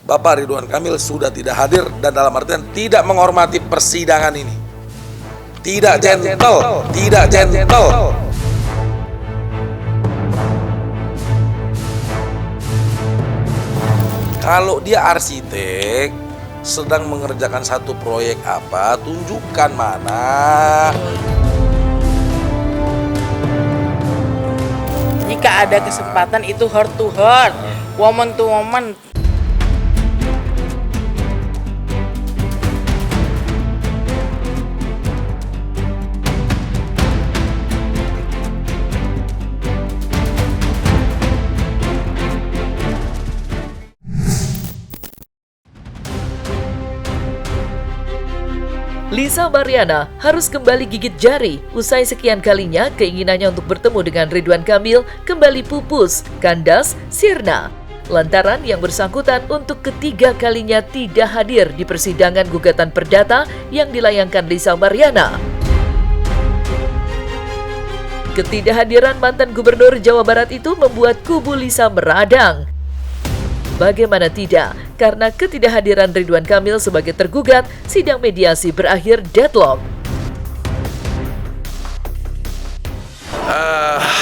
Bapak Ridwan Kamil sudah tidak hadir dan dalam artian tidak menghormati persidangan ini. Tidak gentle. Kalau dia arsitek, sedang mengerjakan satu proyek apa, tunjukkan mana. Jika ada kesempatan itu heart to heart, woman to woman. Lisa Mariana harus kembali gigit jari usai sekian kalinya keinginannya untuk bertemu dengan Ridwan Kamil kembali pupus, kandas, sirna. Lantaran yang bersangkutan untuk ketiga kalinya tidak hadir di persidangan gugatan perdata yang dilayangkan Lisa Mariana. Ketidakhadiran mantan gubernur Jawa Barat itu membuat kubu Lisa meradang. Bagaimana tidak, karena ketidakhadiran Ridwan Kamil sebagai tergugat, sidang mediasi berakhir deadlock.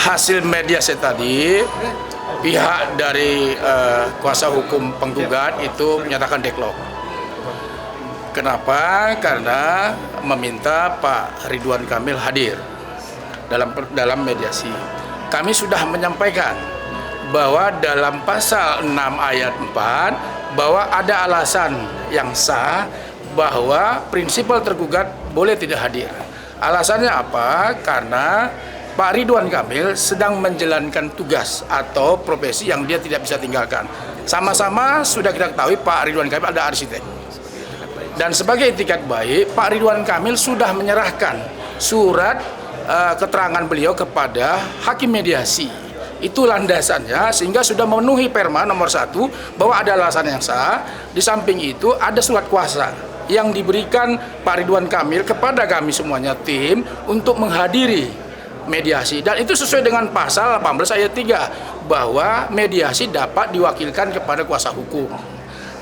Hasil mediasi tadi, pihak dari kuasa hukum penggugat itu menyatakan deadlock. Kenapa? Karena meminta Pak Ridwan Kamil hadir dalam mediasi. Kami sudah menyampaikan bahwa dalam pasal 6 ayat 4 bahwa ada alasan yang sah bahwa prinsipal tergugat boleh tidak hadir. Alasannya apa? Karena Pak Ridwan Kamil sedang menjalankan tugas atau profesi yang dia tidak bisa tinggalkan. Sama-sama sudah kita ketahui Pak Ridwan Kamil ada arsitek. Dan sebagai itikat baik, Pak Ridwan Kamil sudah menyerahkan surat keterangan beliau kepada hakim mediasi. Itu landasannya sehingga sudah memenuhi perma nomor 1 bahwa ada alasan yang sah. Di samping itu ada surat kuasa yang diberikan Pak Ridwan Kamil kepada kami semuanya tim untuk menghadiri mediasi. Dan itu sesuai dengan pasal 18 ayat 3 bahwa mediasi dapat diwakilkan kepada kuasa hukum.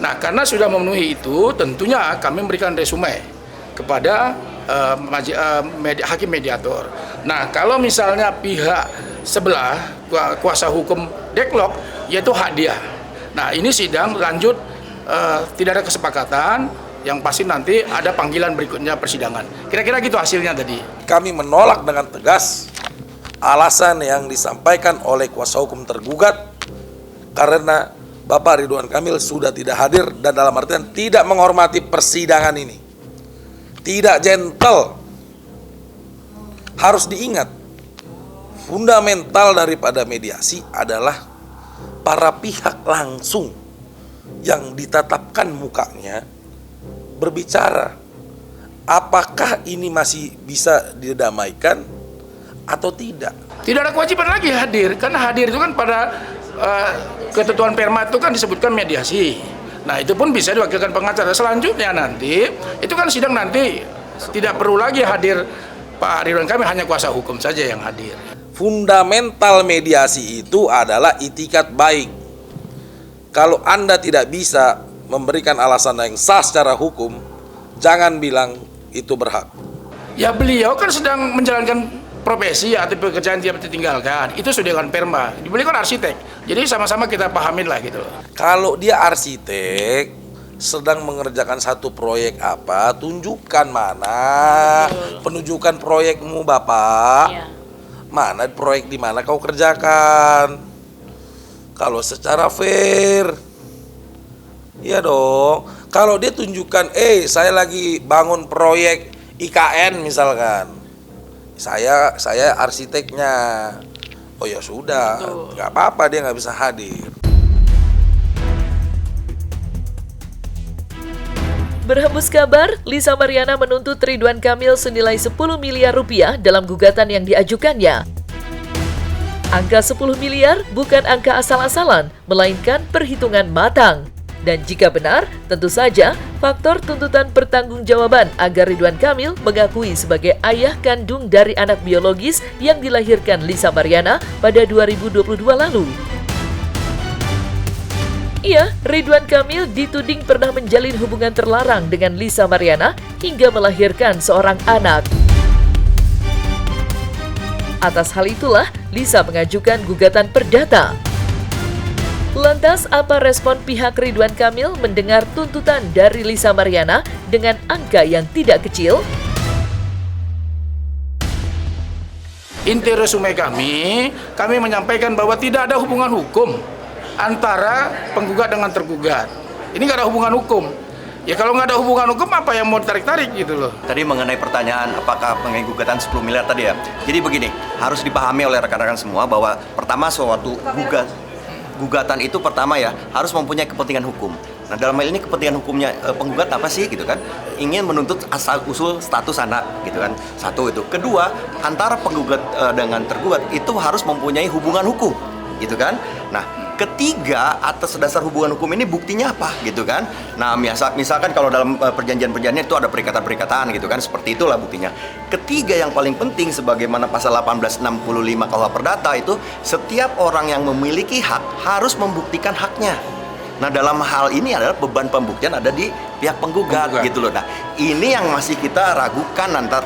Nah, karena sudah memenuhi itu, tentunya kami memberikan resume kepada hakim mediator. Nah, kalau misalnya pihak sebelah kuasa hukum deadlock, yaitu hak dia. Nah, ini sidang lanjut, tidak ada kesepakatan, yang pasti nanti ada panggilan berikutnya persidangan. Kira-kira gitu hasilnya tadi. Kami menolak dengan tegas alasan yang disampaikan oleh kuasa hukum tergugat karena Bapak Ridwan Kamil sudah tidak hadir dan dalam artian tidak menghormati persidangan ini. Tidak gentle. Harus diingat, fundamental daripada mediasi adalah para pihak langsung yang ditatapkan mukanya berbicara. Apakah ini masih bisa didamaikan atau tidak? Tidak ada kewajiban lagi hadir, karena hadir itu kan pada ketentuan perma itu kan disebutkan mediasi. Nah, itu pun bisa diwakilkan pengacara. Selanjutnya nanti, itu kan sidang nanti tidak perlu lagi hadir Pak Ridwan Kamil, hanya kuasa hukum saja yang hadir. Fundamental mediasi itu adalah itikat baik. Kalau Anda tidak bisa memberikan alasan yang sah secara hukum, jangan bilang itu berhak. Ya, beliau kan sedang menjalankan profesi atau pekerjaan dia ditinggalkan. Itu sudah dengan perma. Beliau kan arsitek. Jadi sama-sama kita pahamin lah gitu. Kalau dia arsitek, sedang mengerjakan satu proyek apa, tunjukkan mana penunjukan proyekmu, Bapak. Iya. Mana proyek di mana kau kerjakan. Kalau secara fair, iya dong. Kalau dia tunjukkan, saya lagi bangun proyek IKN misalkan, saya arsiteknya. Oh ya sudah, nggak apa-apa dia nggak bisa hadir. Berhembus kabar, Lisa Mariana menuntut Ridwan Kamil senilai 10 miliar rupiah dalam gugatan yang diajukannya. Angka 10 miliar bukan angka asal-asalan, melainkan perhitungan matang. Dan jika benar, tentu saja faktor tuntutan pertanggungjawaban agar Ridwan Kamil mengakui sebagai ayah kandung dari anak biologis yang dilahirkan Lisa Mariana pada 2022 lalu. Iya, Ridwan Kamil dituding pernah menjalin hubungan terlarang dengan Lisa Mariana hingga melahirkan seorang anak. Atas hal itulah, Lisa mengajukan gugatan perdata. Lantas, apa respon pihak Ridwan Kamil mendengar tuntutan dari Lisa Mariana dengan angka yang tidak kecil? Inti resume kami menyampaikan bahwa tidak ada hubungan hukum antara penggugat dengan tergugat. Ini nggak ada hubungan hukum. Ya kalau nggak ada hubungan hukum, apa yang mau tarik-tarik gitu loh. Tadi mengenai pertanyaan apakah mengenai gugatan 10 miliar tadi ya. Jadi begini, harus dipahami oleh rekan-rekan semua bahwa pertama suatu gugatan itu pertama ya harus mempunyai kepentingan hukum. Nah dalam hal ini kepentingan hukumnya penggugat apa sih gitu kan? Ingin menuntut asal usul status anak gitu kan. Satu itu. Kedua, antara penggugat dengan tergugat itu harus mempunyai hubungan hukum gitu kan. Nah ketiga, atas dasar hubungan hukum ini buktinya apa gitu kan. Nah misalkan kalau dalam perjanjian-perjanjian itu ada perikatan-perikatan gitu kan, seperti itulah buktinya. Ketiga yang paling penting sebagaimana pasal 1865 KUH Perdata itu, setiap orang yang memiliki hak harus membuktikan haknya. Nah dalam hal ini adalah beban pembuktian ada di pihak penggugat gitu loh. Nah ini yang masih kita ragukan antar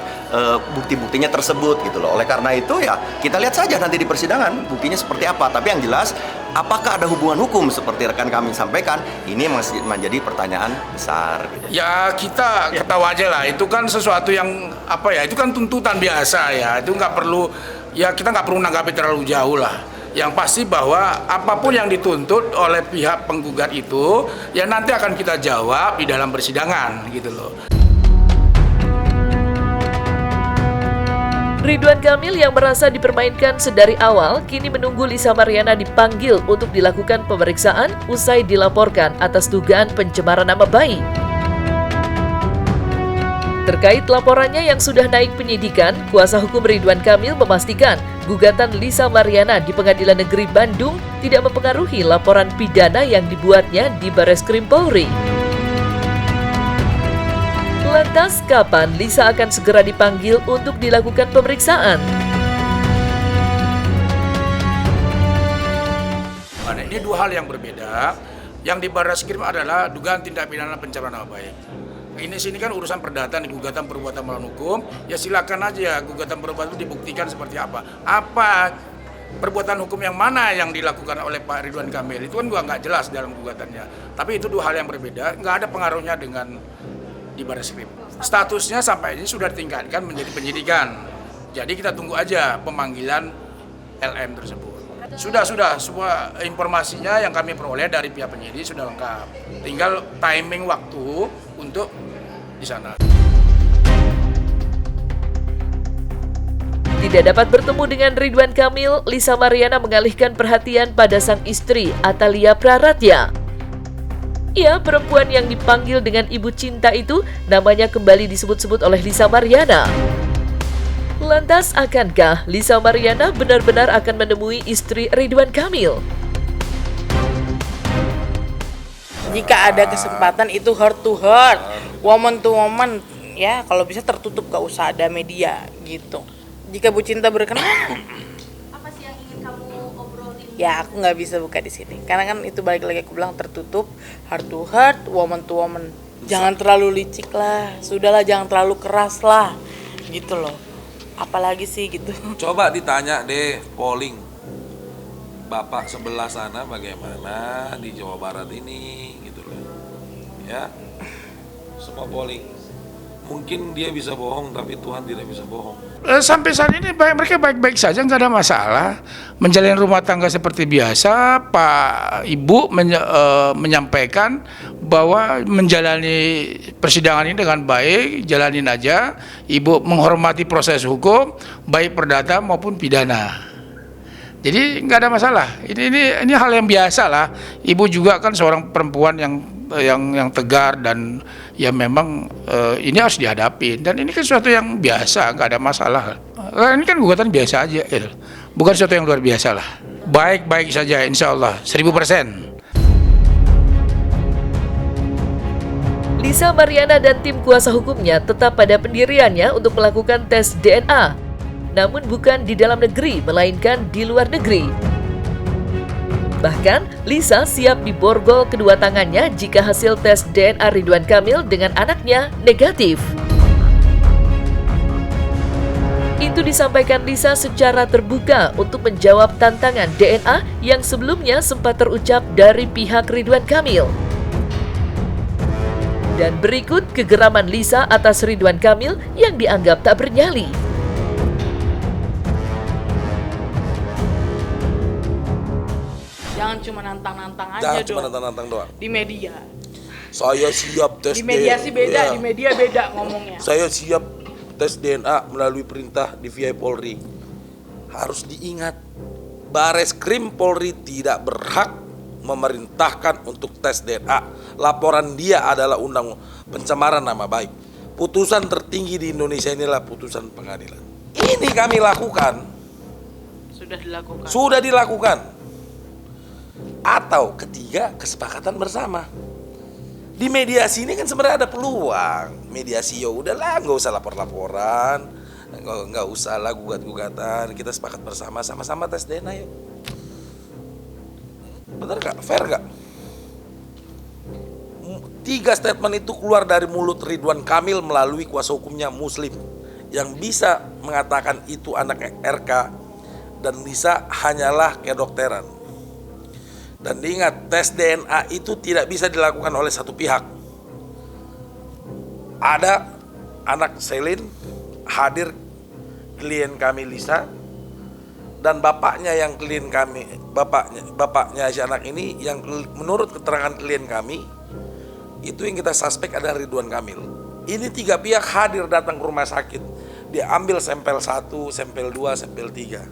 bukti-buktinya tersebut gitu loh. Oleh karena itu ya kita lihat saja nanti di persidangan buktinya seperti apa. Tapi yang jelas apakah ada hubungan hukum seperti rekan kami sampaikan, ini masih menjadi pertanyaan besar gitu. Ya kita ketawa aja lah, itu kan sesuatu yang apa ya, itu kan tuntutan biasa ya. Itu nggak perlu, ya kita nggak perlu nanggapi terlalu jauh lah. Yang pasti bahwa apapun yang dituntut oleh pihak penggugat itu ya nanti akan kita jawab di dalam persidangan gitu loh. Ridwan Kamil yang merasa dipermainkan sedari awal kini menunggu Lisa Mariana dipanggil untuk dilakukan pemeriksaan usai dilaporkan atas dugaan pencemaran nama baik. Terkait laporannya yang sudah naik penyidikan, kuasa hukum Ridwan Kamil memastikan gugatan Lisa Mariana di Pengadilan Negeri Bandung tidak mempengaruhi laporan pidana yang dibuatnya di Bareskrim Polri. Lantas, kapan Lisa akan segera dipanggil untuk dilakukan pemeriksaan? Ini dua hal yang berbeda. Yang di Bareskrim adalah dugaan tindak pidana pencemaran nama baik. Sini kan urusan perdata nih, gugatan perbuatan melawan hukum. Ya silakan aja gugatan perbuatan itu dibuktikan seperti apa. Apa perbuatan hukum yang mana yang dilakukan oleh Pak Ridwan Kamil itu kan nggak jelas dalam gugatannya. Tapi itu dua hal yang berbeda. Nggak ada pengaruhnya dengan di Bareskrim. Statusnya sampai ini sudah ditingkatkan menjadi penyidikan. Jadi kita tunggu aja pemanggilan LM tersebut. Sudah semua informasinya yang kami peroleh dari pihak penyidik sudah lengkap. Tinggal timing waktu untuk di sana. Tidak dapat bertemu dengan Ridwan Kamil, Lisa Mariana mengalihkan perhatian pada sang istri, Atalia Praratya. Ia, perempuan yang dipanggil dengan ibu cinta itu, namanya kembali disebut-sebut oleh Lisa Mariana. Lantas, akankah Lisa Mariana benar-benar akan menemui istri Ridwan Kamil? Jika ada kesempatan itu heart to heart, woman to woman, ya kalau bisa tertutup, gak usah ada media gitu. Jika Bu Cinta berkenan, apa sih yang ingin kamu obrolin? ya aku nggak bisa buka di sini, karena kan itu balik lagi aku bilang tertutup, heart to heart, woman to woman. Jangan terlalu licik lah, sudahlah jangan terlalu keras lah, gitu loh. Apalagi sih gitu. Coba ditanya deh polling Bapak sebelah sana bagaimana di Jawa Barat ini gitu loh. Ya. Semua polling. Mungkin dia bisa bohong tapi Tuhan tidak bisa bohong. Sampai saat ini mereka baik-baik saja, nggak ada masalah. Menjalin rumah tangga seperti biasa. Pak Ibu menyampaikan bahwa menjalani persidangan ini dengan baik, jalanin aja. Ibu menghormati proses hukum, baik perdata maupun pidana. Jadi nggak ada masalah. Ini hal yang biasa lah. Ibu juga kan seorang perempuan yang tegar dan ya memang ini harus dihadapi, dan ini kan sesuatu yang biasa, nggak ada masalah. Ini kan gugatan biasa aja, gitu. Bukan sesuatu yang luar biasa lah. Baik-baik saja, insya Allah 1000%. Lisa Mariana dan tim kuasa hukumnya tetap pada pendiriannya untuk melakukan tes DNA, namun bukan di dalam negeri, melainkan di luar negeri. Bahkan, Lisa siap diborgol kedua tangannya jika hasil tes DNA Ridwan Kamil dengan anaknya negatif. Itu disampaikan Lisa secara terbuka untuk menjawab tantangan DNA yang sebelumnya sempat terucap dari pihak Ridwan Kamil. Dan berikut kegeraman Lisa atas Ridwan Kamil yang dianggap tak bernyali. Jangan cuma nantang-nantang aja Jangan dong. cuma nantang-nantang doang. Di media. Saya siap tes Di media sih beda, Iya. di media beda ngomongnya. Saya siap tes DNA melalui perintah DVI Polri. Harus diingat, Bareskrim Polri tidak berhak memerintahkan untuk tes DNA. Laporan dia adalah undang pencemaran nama baik. Putusan tertinggi di Indonesia inilah putusan pengadilan. Ini kami lakukan, Sudah dilakukan. sudah dilakukan. Atau ketiga, kesepakatan bersama. Di mediasi ini kan sebenarnya ada peluang. Mediasi ya udahlah, nggak usah lapor-laporan, nggak usah lah gugat-gugatan. Kita sepakat bersama, sama-sama tes DNA yuk. Bener nggak? Fair nggak? 3 statement itu keluar dari mulut Ridwan Kamil melalui kuasa hukumnya Muslim yang bisa mengatakan itu anak RK dan Lisa hanyalah kedokteran. Dan diingat, tes DNA itu tidak bisa dilakukan oleh satu pihak. Ada anak Selin hadir, klien kami Lisa, dan bapaknya yang klien kami, bapaknya si anak ini yang menurut keterangan klien kami itu yang kita suspek adalah Ridwan Kamil. Ini 3 pihak hadir datang ke rumah sakit. Dia ambil sampel 1, sampel 2, sampel 3.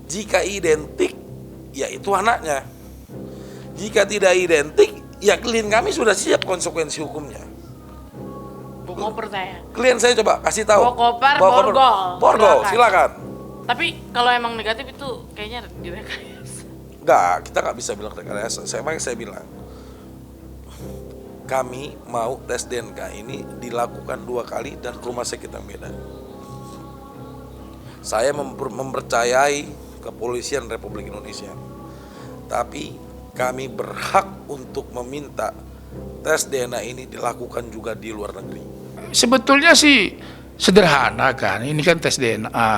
Jika identik, ya itu anaknya. Jika tidak identik, ya klien kami sudah siap konsekuensi hukumnya. Koper saya. Klien saya coba kasih tahu. Bawa koper, Bawa koper. borgol. Borgol, silakan. Tapi kalau emang negatif itu kayaknya direkayasa. Enggak, kita nggak bisa bilang rekayasa. Saya bilang, kami mau tes DNA ini dilakukan 2 kali dan rumah sakit yang beda. Saya mempercayai kepolisian Republik Indonesia. Tapi kami berhak untuk meminta tes DNA ini dilakukan juga di luar negeri. Sebetulnya sih sederhana kan, ini kan tes DNA,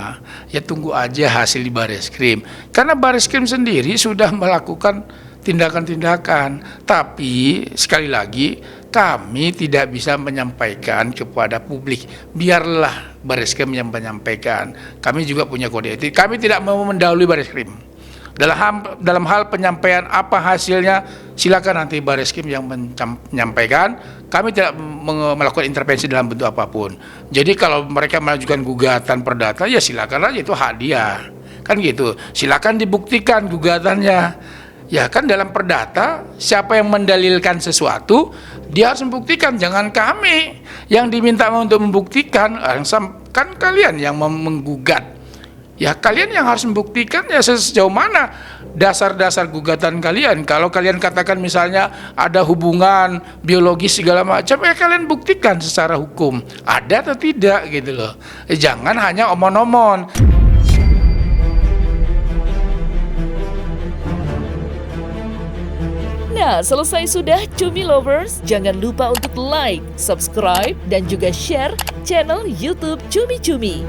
ya tunggu aja hasil di Bareskrim. Karena Bareskrim sendiri sudah melakukan tindakan-tindakan, tapi sekali lagi kami tidak bisa menyampaikan kepada publik. Biarlah Bareskrim yang menyampaikan. Kami juga punya kode etik. Kami tidak mau mendahului Bareskrim. Dalam hal penyampaian apa hasilnya, silakan nanti Bareskrim yang menyampaikan. Kami tidak melakukan intervensi dalam bentuk apapun. Jadi kalau mereka mengajukan gugatan perdata, ya silakan aja, itu hak dia. Kan gitu. Silakan dibuktikan gugatannya. Ya kan dalam perdata, siapa yang mendalilkan sesuatu, dia harus membuktikan. Jangan kami yang diminta untuk membuktikan, kan kalian yang menggugat. Ya kalian yang harus membuktikan ya sejauh mana dasar-dasar gugatan kalian. Kalau kalian katakan misalnya ada hubungan biologis segala macam, ya kalian buktikan secara hukum ada atau tidak gitu loh. Jangan hanya omon-omon. Nah, selesai sudah Cumi Lovers. Jangan lupa untuk like, subscribe, dan juga share channel YouTube Cumi Cumi.